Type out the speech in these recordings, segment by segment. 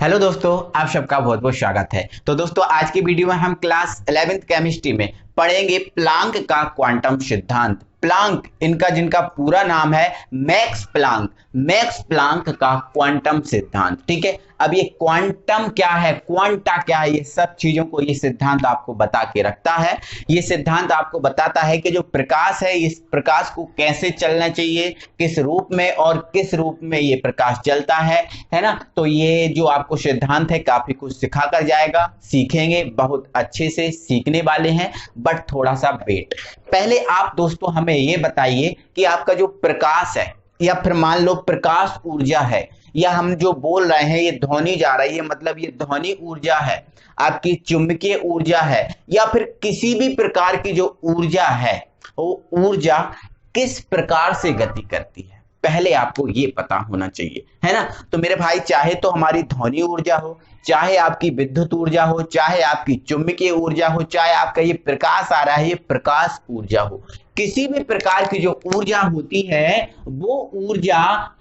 Hello दोस्तों, आप सबका बहुत बहुत स्वागत है। तो दोस्तों, आज की वीडियो में हम क्लास 11th केमिस्ट्री में पढ़ेंगे प्लांक का क्वांटम सिद्धांत। प्लांक इनका जिनका पूरा नाम है मैक्स प्लांक का क्वांटम सिद्धांत। ठीक है, अब ये क्वांटम क्या है, क्वांटा क्या है, ये सब चीजों को ये सिद्धांत आपको बता के रखता है। ये सिद्धांत आपको बताता है कि जो प्रकाश है, इस प्रकाश को कैसे चलना चाहिए, किस रूप में और किस रूप में ये प्रकाश चलता है ना। तो ये जो आपको सिद्धांत है काफी कुछ सिखा कर जाएगा, सीखेंगे, बहुत अच्छे से सीखने वाले हैं। बट थोड़ा सा वेट, पहले आप दोस्तों हमें ये बताइए कि आपका जो प्रकाश है, या फिर मान लो प्रकाश ऊर्जा है, या हम जो बोल रहे हैं ये ध्वनि जा रही है, मतलब ये ध्वनि ऊर्जा है, आपकी चुंबकीय ऊर्जा है, या फिर किसी भी प्रकार की जो ऊर्जा है, वो ऊर्जा किस प्रकार से गति करती है, पहले आपको ये पता होना चाहिए, है ना। तो मेरे भाई, चाहे तो हमारी ध्वनि ऊर्जा हो, चाहे आपकी विद्युत ऊर्जा हो, चाहे आपकी चुंबकीय ऊर्जा हो, चाहे आपका ये प्रकाश आ रहा है ये प्रकाश ऊर्जा हो, किसी भी प्रकार की जो ऊर्जा होती है वो ऊर्जा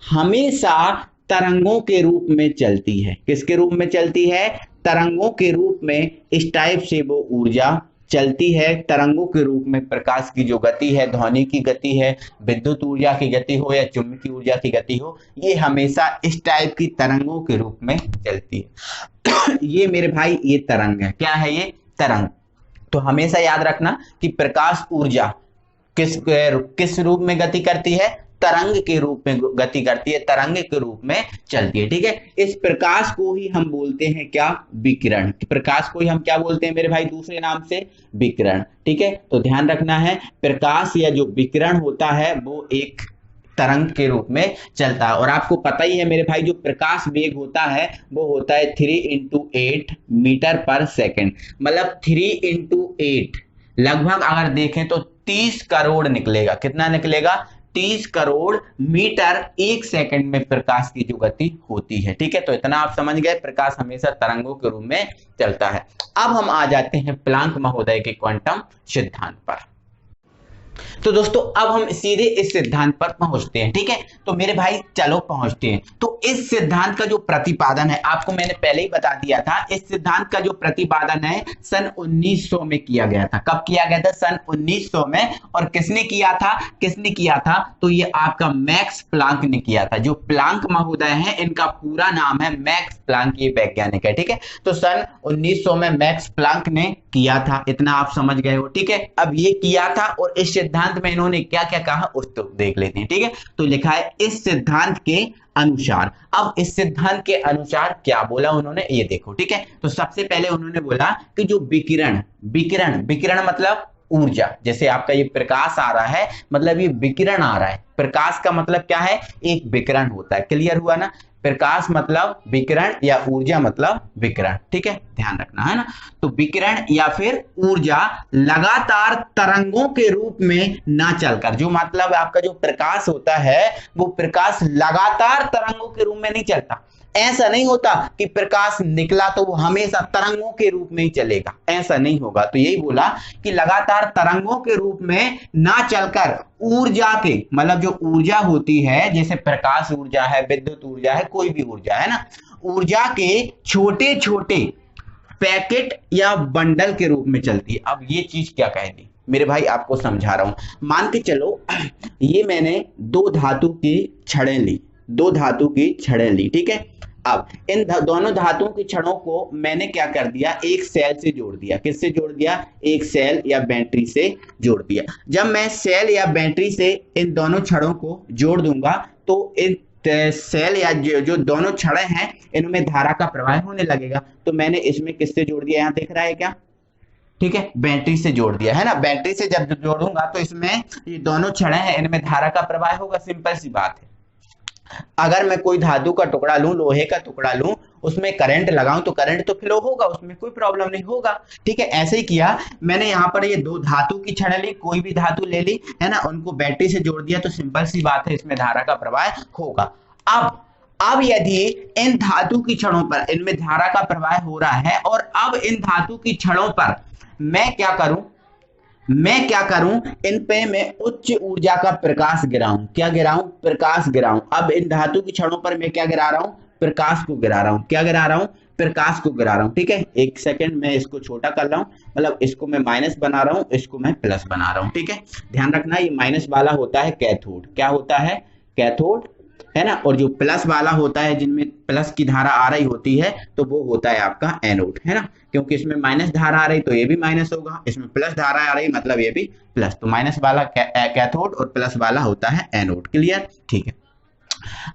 हमेशा तरंगों के रूप में चलती है। किसके रूप में चलती है? तरंगों के रूप में। इस टाइप से वो ऊर्जा चलती है तरंगों के रूप में। प्रकाश की जो गति है, ध्वनि की गति है, विद्युत ऊर्जा की गति हो या चुंबकीय ऊर्जा की गति हो, ये हमेशा इस टाइप की तरंगों के रूप में चलती है। ये मेरे भाई ये तरंग है। क्या है ये? तरंग। तो हमेशा याद रखना कि प्रकाश ऊर्जा किस रूप में गति करती है? तरंग के रूप में गति करती है, तरंग के रूप में चलती है। ठीक है, इस प्रकाश को ही हम बोलते हैं क्या? विकिरण। प्रकाश को ही हम क्या बोलते हैं मेरे भाई? दूसरे नाम से विकिरण। ठीक है, तो ध्यान रखना है, प्रकाश या जो विकिरण होता है वो एक तरंग के रूप में चलता है। और आपको पता ही है मेरे भाई, जो प्रकाश वेग होता है वो होता है 3 × 8 मीटर पर सेकेंड। मतलब 3 × 8 लगभग अगर देखें तो 30 करोड़ निकलेगा। कितना निकलेगा? 30 करोड़ मीटर एक सेकंड में प्रकाश की जो गति होती है। ठीक है, तो इतना आप समझ गए, प्रकाश हमेशा तरंगों के रूप में चलता है। अब हम आ जाते हैं प्लांक महोदय के क्वांटम सिद्धांत पर। तो दोस्तों, अब हम सीधे इस सिद्धांत पर पहुंचते हैं। ठीक है, तो मेरे भाई चलो पहुंचते हैं। तो इस सिद्धांत का जो प्रतिपादन है, आपको मैंने पहले ही बता दिया था, इस सिद्धांत का जो प्रतिपादन है सन 1900 में किया गया था। कब किया गया था? सन 1900 में। और किसने किया था? तो ये आपका मैक्स प्लांक ने किया था। जो प्लांक महोदय है इनका पूरा नाम है मैक्स प्लांक, ये वैज्ञानिक है। ठीक है, तो सन 1900 में मैक्स प्लांक ने किया था, इतना आप समझ गए हो। ठीक है, अब ये किया था और इस सिद्धांत में इन्होंने क्या क्या कहा उस तो देख लेते हैं। ठीक है, तो लिखा है इस सिद्धांत के अनुसार। अब इस सिद्धांत के अनुसार क्या बोला उन्होंने, ये देखो। ठीक है, तो सबसे पहले उन्होंने बोला कि जो विकिरण मतलब ऊर्जा। जैसे आपका ये प्रकाश आ रहा है, मतलब ये विकिरण आ रहा है। प्रकाश का मतलब क्या है? एक विकिरण होता है। क्लियर हुआ ना? प्रकाश मतलब विकिरण या ऊर्जा मतलब विकिरण। ठीक है, ध्यान रखना, है ना। तो विकिरण या फिर ऊर्जा लगातार तरंगों के रूप में ना चलकर, जो मतलब आपका जो प्रकाश होता है वो प्रकाश लगातार तरंगों के रूप में नहीं चलता। ऐसा नहीं होता कि प्रकाश निकला तो वो हमेशा तरंगों के रूप में ही चलेगा, ऐसा नहीं होगा। तो यही बोला कि लगातार तरंगों के रूप में ना चलकर ऊर्जा के, मतलब जो ऊर्जा होती है, जैसे प्रकाश ऊर्जा है, विद्युत ऊर्जा है, कोई भी ऊर्जा है ना, ऊर्जा के छोटे छोटे पैकेट या बंडल के रूप में चलती है। अब ये चीज क्या कह दी मेरे भाई, आपको समझा रहा हूं। मान के चलो ये मैंने दो धातु की छड़ें ली। ठीक है, अब इन दोनों धातुओं की छड़ों को मैंने क्या कर दिया? एक सेल से जोड़ दिया। किससे जोड़ दिया? एक सेल या बैटरी से जोड़ दिया। जब मैं सेल या बैटरी से इन दोनों छड़ों को जोड़ दूंगा तो इन सेल या जो दोनों छड़ें हैं इनमें धारा का प्रवाह होने लगेगा। तो मैंने इसमें किससे जोड़ दिया? यहां दिख रहा है क्या? ठीक है, बैटरी से जोड़ दिया, है ना। बैटरी से जब जोड़ूंगा तो इसमें ये दोनों छड़ें हैं, इनमें धारा का प्रवाह होगा। सिंपल सी बात है। अगर मैं कोई धातु का टुकड़ा लूं, लोहे का टुकड़ा लूं, उसमें करंट लगाऊं तो करंट तो फ्लो होगा, उसमें कोई प्रॉब्लम नहीं होगा। ठीक है, ऐसे ही किया मैंने। यहाँ पर ये दो धातु की छड़ें ली, कोई भी धातु ले ली, है ना, उनको बैटरी से जोड़ दिया, तो सिंपल सी बात है इसमें धारा का प्रवाह होगा। अब यदि इन धातु की छड़ों पर इनमें धारा का प्रवाह हो रहा है, और अब इन धातु की छड़ों पर मैं क्या करूं, इन पे मैं उच्च ऊर्जा का प्रकाश गिराऊं। क्या गिराऊं? प्रकाश गिराऊं। अब इन धातु की छड़ों पर मैं क्या गिरा रहा हूं? प्रकाश को गिरा रहा हूं। क्या गिरा रहा हूं? प्रकाश को गिरा रहा हूं। ठीक है, एक सेकंड मैं इसको छोटा कर रहा हूं, मतलब इसको मैं माइनस बना रहा हूं, इसको मैं प्लस बना रहा हूं। ठीक है, ध्यान रखना ये माइनस वाला होता है कैथोड। क्या होता है? कैथोड, है ना। और जो प्लस वाला होता है, जिनमें प्लस की धारा आ रही होती है, तो वो होता है आपका एनोड, है ना। क्योंकि इसमें माइनस धारा आ रही तो ये भी माइनस होगा, इसमें प्लस धारा आ रही मतलब ये भी प्लस। तो माइनस वाला कैथोड और प्लस वाला होता है एनोड। क्लियर? ठीक है।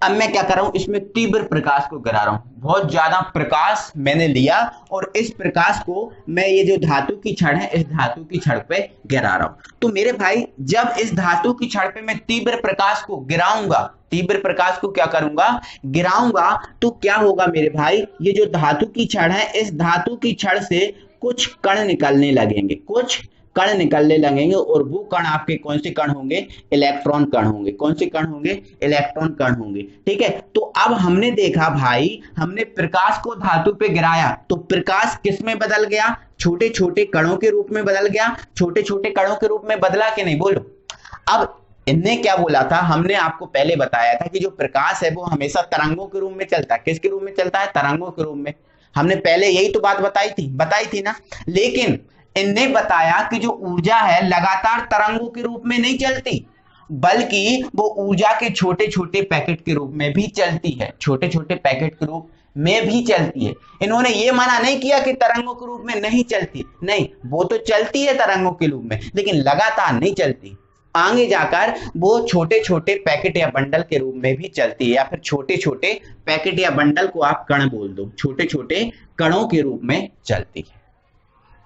अब मैं क्या कर रहा हूं, इसमें तीव्र प्रकाश को गिरा रहा हूं। बहुत ज्यादा प्रकाश मैंने लिया और इस प्रकाश को मैं ये जो धातु की छड़ है, इस धातु की छड़ पे गिरा रहा हूं। तो मेरे भाई, जब इस धातु की छड़ पे मैं तीव्र प्रकाश को गिराऊंगा, तीव्र प्रकाश को क्या करूंगा? गिराऊंगा, तो क्या होगा मेरे भाई? ये जो धातु की छड़ है, इस धातु की छड़ से कुछ कण निकलने लगेंगे, कुछ कण निकलने लगेंगे। और वो कण आपके कौन से कण होंगे? इलेक्ट्रॉन कण होंगे। कौन से कण होंगे? इलेक्ट्रॉन कण होंगे। ठीक है, तो अब हमने देखा भाई, हमने प्रकाश को धातु पे गिराया तो प्रकाश किस में बदल गया? छोटे छोटे कणों के रूप में बदल गया। छोटे छोटे कणों के रूप में बदला कि नहीं? बोलो। अब इनने क्या बोला था? हमने आपको पहले बताया था कि जो प्रकाश है वो हमेशा तरंगों के रूप में चलता है। किसके रूप में चलता है? तरंगों के रूप में। हमने पहले यही तो बात बताई थी ना। लेकिन इनने बताया कि जो ऊर्जा है लगातार तरंगों के रूप में नहीं चलती, बल्कि वो ऊर्जा के छोटे छोटे पैकेट के रूप में भी चलती है। छोटे छोटे पैकेट के रूप में भी चलती है। इन्होंने ये मना नहीं किया कि तरंगों के रूप में नहीं चलती, नहीं, वो तो चलती है तरंगों के रूप में, लेकिन लगातार नहीं चलती। आगे जाकर वो छोटे छोटे पैकेट या बंडल के रूप में भी चलती है, या फिर छोटे छोटे पैकेट या बंडल को आप कण बोल दो, छोटे छोटे कणों के रूप में चलती है।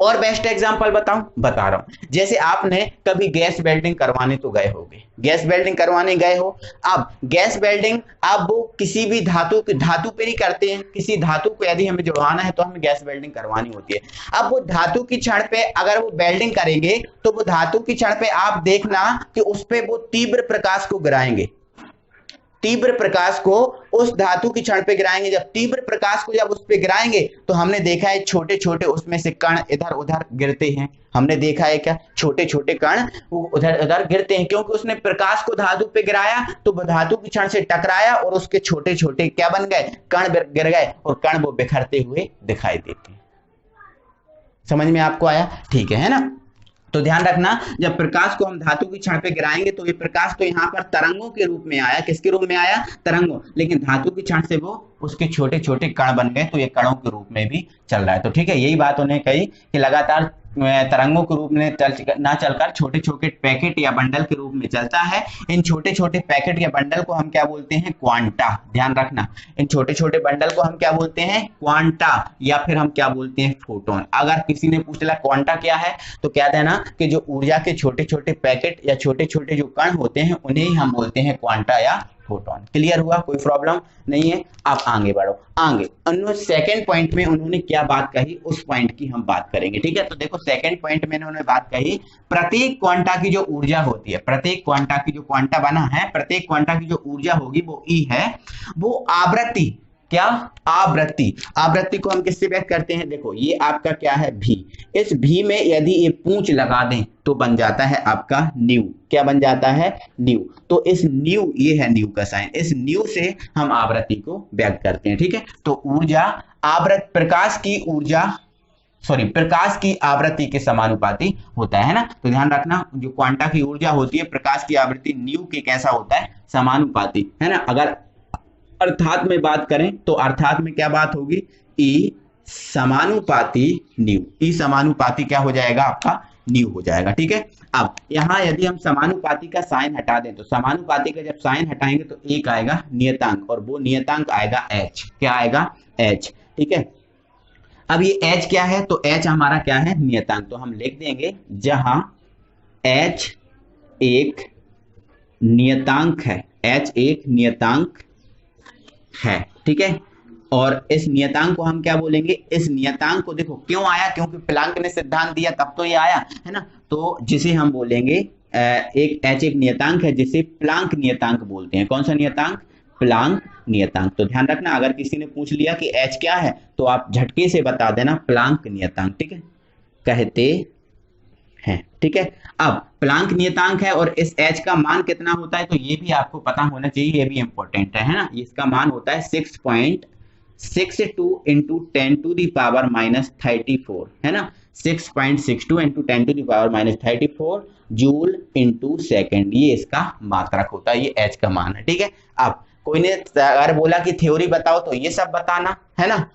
और बेस्ट एग्जांपल बता रहा हूं। जैसे आपने कभी गैस वेल्डिंग करवाने तो गए होगे, गैस वेल्डिंग करवाने गए हो। अब गैस वेल्डिंग आप वो किसी भी धातु पे नहीं करते हैं। किसी धातु को यदि हमें जुड़वाना है तो हमें गैस वेल्डिंग करवानी होती है। अब वो धातु की छड़ पे अगर वो वेल्डिंग करेंगे तो वो धातु की छड़ पे आप देखना कि उस पे वो तीव्र प्रकाश को गिराएंगे, तीव्र प्रकाश को उस धातु की छड़ पे गिराएंगे। जब तीव्र प्रकाश को जब उस पे गिराएंगे तो हमने देखा है छोटे छोटे उसमें से कण इधर उधर गिरते हैं। हमने देखा है क्या? छोटे छोटे कण वो उधर उधर गिरते हैं, क्योंकि उसने प्रकाश को धातु पे गिराया तो वो धातु की छड़ से टकराया और उसके छोटे छोटे क्या बन गए? कण गिर गए, और कण वो बिखरते हुए दिखाई देते हैं। समझ में आपको आया? ठीक है ना। तो ध्यान रखना, जब प्रकाश को हम धातु की छड़ पे गिराएंगे तो ये प्रकाश तो यहाँ पर तरंगों के रूप में आया। किसके रूप में आया? तरंगों। लेकिन धातु की छड़ से वो उसके छोटे छोटे कण बन गए, तो ये कणों के रूप में भी चल रहा है। तो ठीक है, यही बात उन्हें कही कि लगातार तरंगों के रूप में ना चलकर छोटे छोटे पैकेट या बंडल के रूप में चलता है। इन छोटे छोटे पैकेट या बंडल को हम क्या बोलते हैं? क्वांटा। ध्यान रखना, इन छोटे छोटे बंडल को हम क्या बोलते हैं? क्वांटा, या फिर हम क्या बोलते हैं? फोटोन। अगर किसी ने पूछ लिया क्वांटा क्या है, तो क्या देना कि जो ऊर्जा के छोटे छोटे पैकेट या छोटे छोटे जो कण होते हैं उन्हें ही हम बोलते हैं क्वांटा या फोटोन। क्लियर हुआ? कोई प्रॉब्लम नहीं है। आप आगे बढ़ो। आगे सेकंड पॉइंट में उन्होंने क्या बात कही, उस पॉइंट की हम बात करेंगे। ठीक है, तो देखो सेकंड पॉइंट में उन्होंने बात कही, प्रत्येक क्वांटा की जो ऊर्जा होती है, प्रत्येक क्वांटा की जो क्वांटा बना है, प्रत्येक क्वांटा की जो ऊर्जा होगी वो ई है। वो आवृत्ति, क्या? आवृत्ति। आवृत्ति को हम किससे व्यक्त करते हैं? देखो ये आपका क्या है? भी। इस भी में यदि ये पूंछ लगा दें तो बन जाता है आपका न्यू। क्या बन जाता है? न्यू। तो इस न्यू, ये है न्यू का साइन, इस न्यू से हम आवृत्ति को व्यक्त करते हैं। ठीक है, तो ऊर्जा प्रकाश की ऊर्जा प्रकाश की आवृत्ति के समानुपाती होता है ना। तो ध्यान रखना, जो क्वांटा की ऊर्जा होती है प्रकाश की आवृत्ति न्यू के कैसा होता है? समानुपाती, है ना। अगर अर्थात में बात करें तो अर्थात में क्या बात होगी? ई समानुपाती न्यू। ई समानुपाती क्या हो जाएगा? आपका न्यू हो जाएगा। ठीक है, अब यहां यदि हम समानुपाती का साइन हटा दें तो समानुपाती का जब साइन हटाएंगे तो एक आएगा नियतांक, और वो नियतांक आएगा एच। क्या आएगा? एच। ठीक है, अब ये एच क्या है? तो एच हमारा क्या है? नियतांक। तो हम लिख देंगे जहां एच एक नियतांक है, एच एक नियतांक है। ठीक है, और इस नियतांक को हम क्या बोलेंगे? इस नियतांक को देखो क्यों आया? क्योंकि प्लांक ने सिद्धांत दिया तब तो ये आया, है ना। तो जिसे हम बोलेंगे एक एच एक नियतांक है जिसे प्लांक नियतांक बोलते हैं। कौन सा नियतांक? प्लांक नियतांक। तो ध्यान रखना, अगर किसी ने पूछ लिया कि एच क्या है तो आप झटके से बता देना प्लांक नियतांक। ठीक है, कहते हैं। ठीक है, अब प्लांक नियतांक है और इस एच का मान कितना होता है तो ये भी आपको पता होना चाहिए, ये भी इंपॉर्टेंट है ना। इसका मान होता है 6.8 6.2 इंटू 10⁻⁻34 है ना, 6.62 इंटू 10⁻⁻34 जूल इंटू सेकेंड, ये इसका मात्रक होता है, ये एच का मान है। ठीक है, अब कोई ने अगर बोला कि थ्योरी बताओ तो ये सब बताना है ना।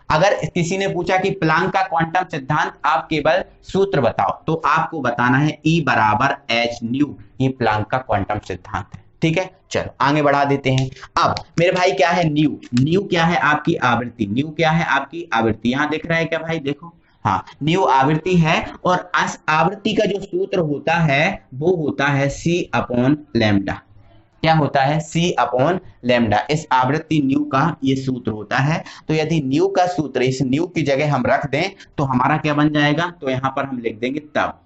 अगर किसी ने पूछा कि प्लांक का क्वांटम सिद्धांत, आप केवल सूत्र बताओ, तो आपको बताना है E बराबर एच न्यू, ये प्लांक का क्वांटम सिद्धांत है। ठीक है, चलो आगे बढ़ा देते हैं। अब मेरे भाई क्या है न्यू, न्यू क्या है आपकी आवृत्ति, न्यू क्या है आपकी आवृत्ति, यहां दिख रहा है क्या भाई, देखो हाँ न्यू आवृत्ति है, और इस आवृत्ति का जो सूत्र होता है वो होता है C अपॉन लैम्डा। क्या होता है, C अपॉन लैम्डा, इस आवृत्ति न्यू का ये सूत्र होता है। तो यदि न्यू का सूत्र इस न्यू की जगह हम रख दें तो हमारा क्या बन जाएगा, तो यहां पर हम लिख देंगे तब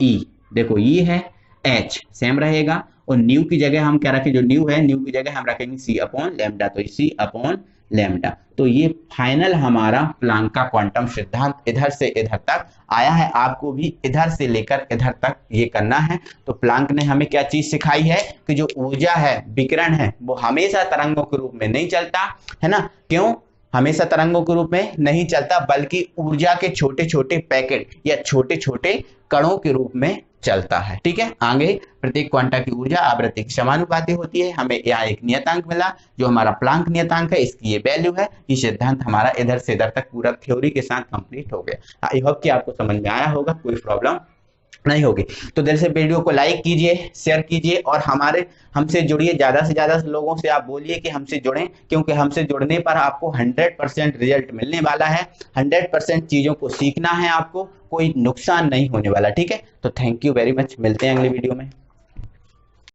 E, देखो ये है H सेम रहेगा, और न्यू की जगह हम क्या रखें, जो न्यू है न्यू की जगह हम रखेंगे C अपॉन लैम्डा, तो C अपॉन लैम्डा। तो ये फाइनल हमारा प्लांक का क्वांटम सिद्धांत इधर से इधर तक आया है, आपको भी इधर से लेकर इधर तक ये करना है। तो प्लांक ने हमें क्या चीज सिखाई है कि जो ऊर्जा है, विकिरण है, वो हमेशा तरंगों के रूप में नहीं चलता है ना। क्यों हमेशा तरंगों के रूप में नहीं चलता, बल्कि ऊर्जा के छोटे छोटे पैकेट या छोटे छोटे कणों के रूप में चलता है। ठीक है, आगे प्रत्येक क्वांटा की ऊर्जा आवृत्ति की समानुपाती होती है। हमें यहाँ एक नियतांक मिला जो हमारा प्लांक नियतांक है, इसकी ये वैल्यू है। ये सिद्धांत हमारा इधर से इधर तक पूरा थ्योरी के साथ कंप्लीट हो गया। आई होप कि आपको समझ में आया होगा, कोई प्रॉब्लम नहीं होगी। तो दिल से वीडियो को लाइक कीजिए, शेयर कीजिए, और हमसे जुड़िए, ज्यादा से ज्यादा लोगों से आप बोलिए कि हमसे जुड़ें, क्योंकि हमसे जुड़ने पर आपको 100% रिजल्ट मिलने वाला है। 100% चीजों को सीखना है आपको, कोई नुकसान नहीं होने वाला। ठीक है, तो थैंक यू वेरी मच, मिलते हैं अगले वीडियो में।